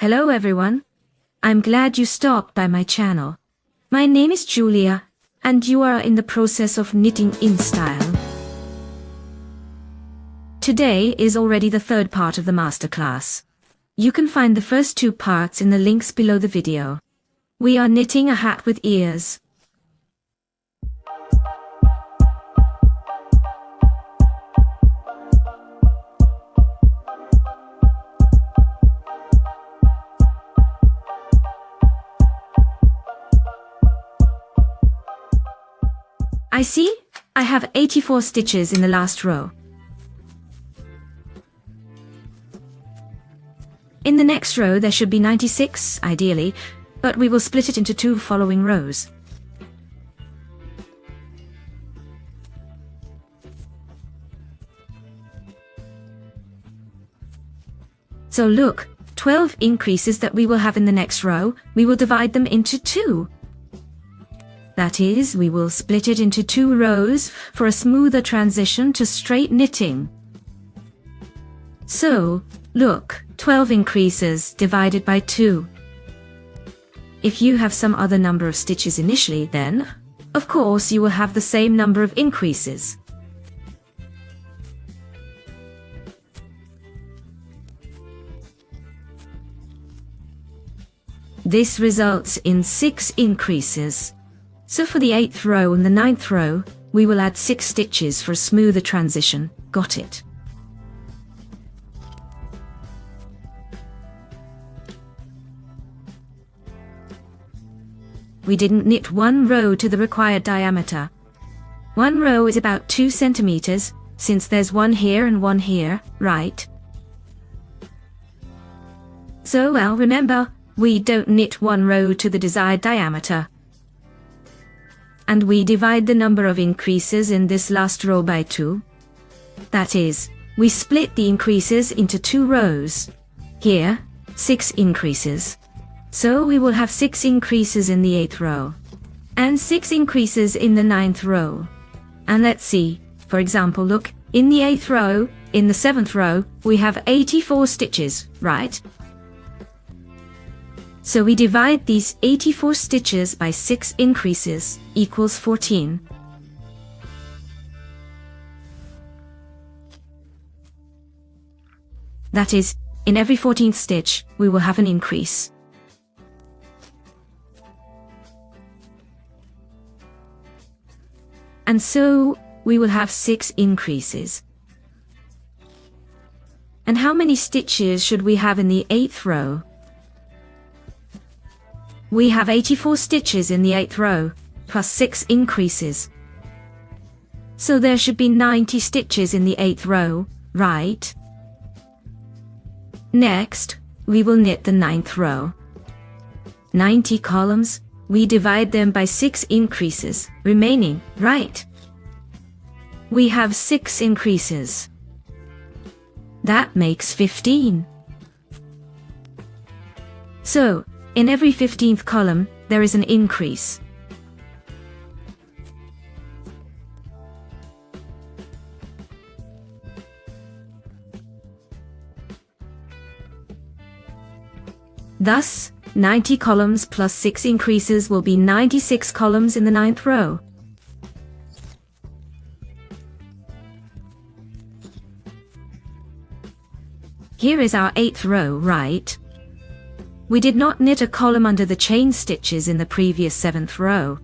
Hello everyone. I'm glad you stopped by my channel. My name is Julia, and you are in the process of knitting in style. Today is already the third part of the masterclass. You can find the first two parts in the links below the video. We are knitting a hat with ears. I see, I have 84 stitches in the last row. In the next row there should be 96, ideally, but we will split it into two following rows. So look, 12 increases that we will have in the next row, we will divide them into two. That is, we will split it into two rows for a smoother transition to straight knitting. So, look, 12 increases divided by 2. If you have some other number of stitches initially, then, of course, you will have the same number of increases. This results in 6 increases. So for the 8th row and the 9th row, we will add 6 stitches for a smoother transition. Got it? We didn't knit one row to the required diameter. One row is about 2 centimeters, since there's one here and one here, right? So, well, remember, we don't knit one row to the desired diameter. And we divide the number of increases in this last row by 2. That is, we split the increases into 2 rows. Here, 6 increases. So we will have 6 increases in the 8th row. And 6 increases in the 9th row. And let's see, for example, look, in the 8th row, in the 7th row, we have 84 stitches, right? So we divide these 84 stitches by 6 increases, equals 14. That is, in every 14th stitch, we will have an increase. And so, we will have 6 increases. And how many stitches should we have in the 8th row? We have 84 stitches in the 8th row, plus 6 increases. So there should be 90 stitches in the 8th row, right? Next, we will knit the 9th row. 90 columns, we divide them by 6 increases, remaining, right? We have 6 increases. That makes 15. So, in every 15th column, there is an increase. Thus, 90 columns plus 6 increases will be 96 columns in the 9th row. Here is our 8th row, right? We did not knit a column under the chain stitches in the previous 7th row.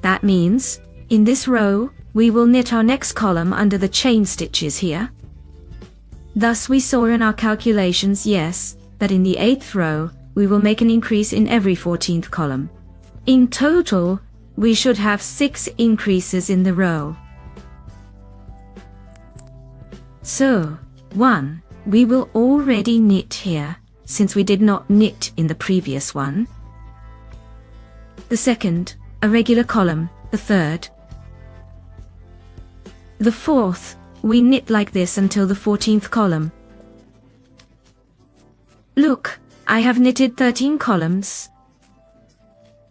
That means, in this row, we will knit our next column under the chain stitches here. Thus we saw in our calculations, yes, that in the 8th row, we will make an increase in every 14th column. In total, we should have 6 increases in the row. So, 1, we will already knit here, since we did not knit in the previous one. The second, a regular column, the third. The 4th, we knit like this until the 14th column. Look, I have knitted 13 columns.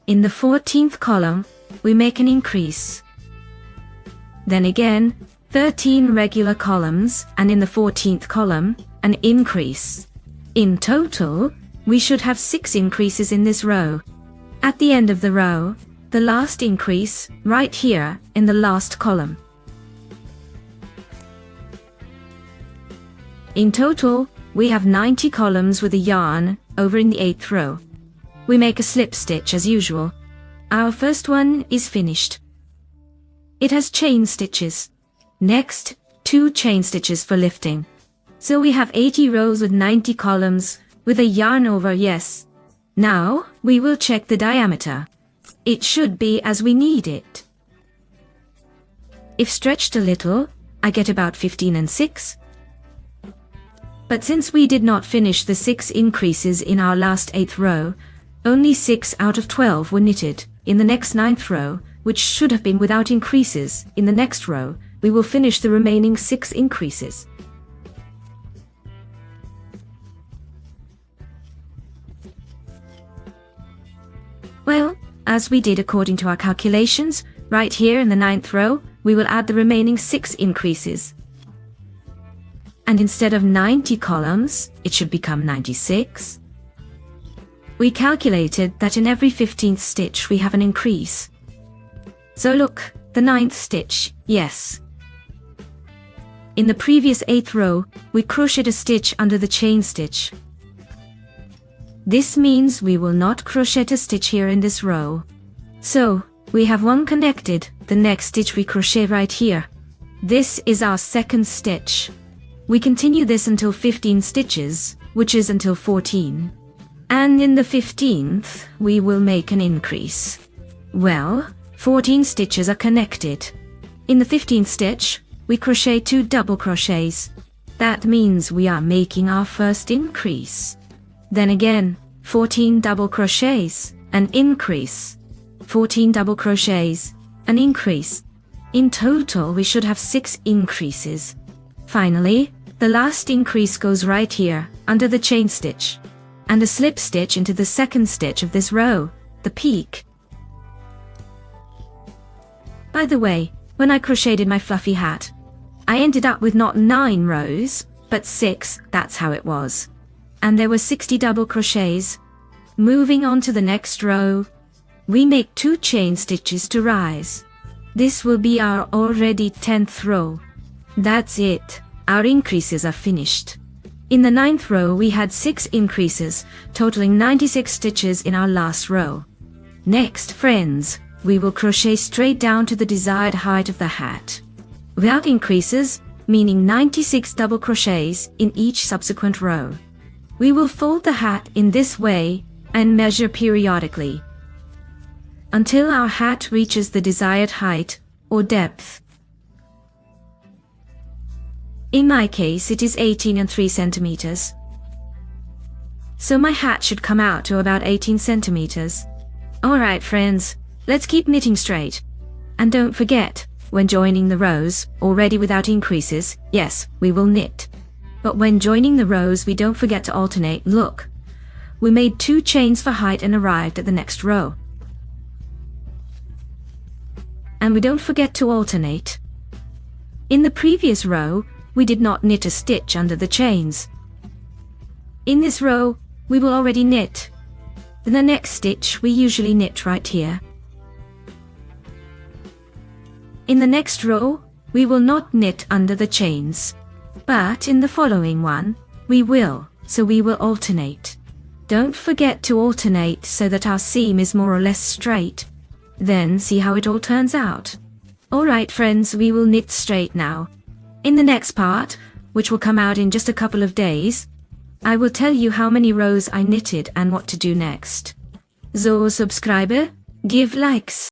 In the 14th column, we make an increase. Then again, 13 regular columns, and in the 14th column, an increase. In total, we should have 6 increases in this row. At the end of the row, the last increase, right here, in the last column. In total, we have 90 columns with a yarn over in the 8th row. We make a slip stitch as usual. Our first one is finished. It has chain stitches. Next, 2 chain stitches for lifting. So we have 80 rows with 90 columns, with a yarn over, yes. Now, we will check the diameter. It should be as we need it. If stretched a little, I get about 15 and 6. But since we did not finish the 6 increases in our last 8th row, only 6 out of 12 were knitted. In the next 9th row, which should have been without increases, in the next row, we will finish the remaining 6 increases. Well, as we did according to our calculations, right here in the 9th row, we will add the remaining 6 increases. And instead of 90 columns, it should become 96. We calculated that in every 15th stitch we have an increase. So look, the 9th stitch, yes. In the previous 8th row, we crocheted a stitch under the chain stitch. This means we will not crochet a stitch here in this row. So, we have one connected, the next stitch we crochet right here. This is our 2nd stitch. We continue this until 15 stitches, which is until 14. And in the 15th, we will make an increase. Well, 14 stitches are connected. In the 15th stitch, we crochet 2 double crochets. That means we are making our first increase. Then again, 14 double crochets, an increase. 14 double crochets, an increase. In total, we should have 6 increases. Finally, the last increase goes right here, under the chain stitch. And a slip stitch into the 2nd stitch of this row, the peak. By the way, when I crocheted my fluffy hat, I ended up with not 9 rows, but 6, that's how it was. And there were 60 double crochets. Moving on to the next row, we make 2 chain stitches to rise. This will be our already 10th row. That's it, our increases are finished. In the 9th row we had 6 increases, totaling 96 stitches in our last row. Next, friends, we will crochet straight down to the desired height of the hat. Without increases, meaning 96 double crochets in each subsequent row. We will fold the hat in this way and measure periodically until our hat reaches the desired height or depth. In my case, it is 18 3 centimeters. So my hat should come out to about 18 centimeters. Alright friends, let's keep knitting straight. And don't forget, when joining the rows, already without increases, yes, we will knit. But when joining the rows, we don't forget to alternate. Look, we made 2 chains for height and arrived at the next row. And we don't forget to alternate. In the previous row, we did not knit a stitch under the chains. In this row, we will already knit. In the next stitch, we usually knit right here. In the next row, we will not knit under the chains. But in the following one, we will, so we will alternate. Don't forget to alternate so that our seam is more or less straight. Then see how it all turns out. Alright friends, we will knit straight now. In the next part, which will come out in just a couple of days, I will tell you how many rows I knitted and what to do next. So subscribe, give likes.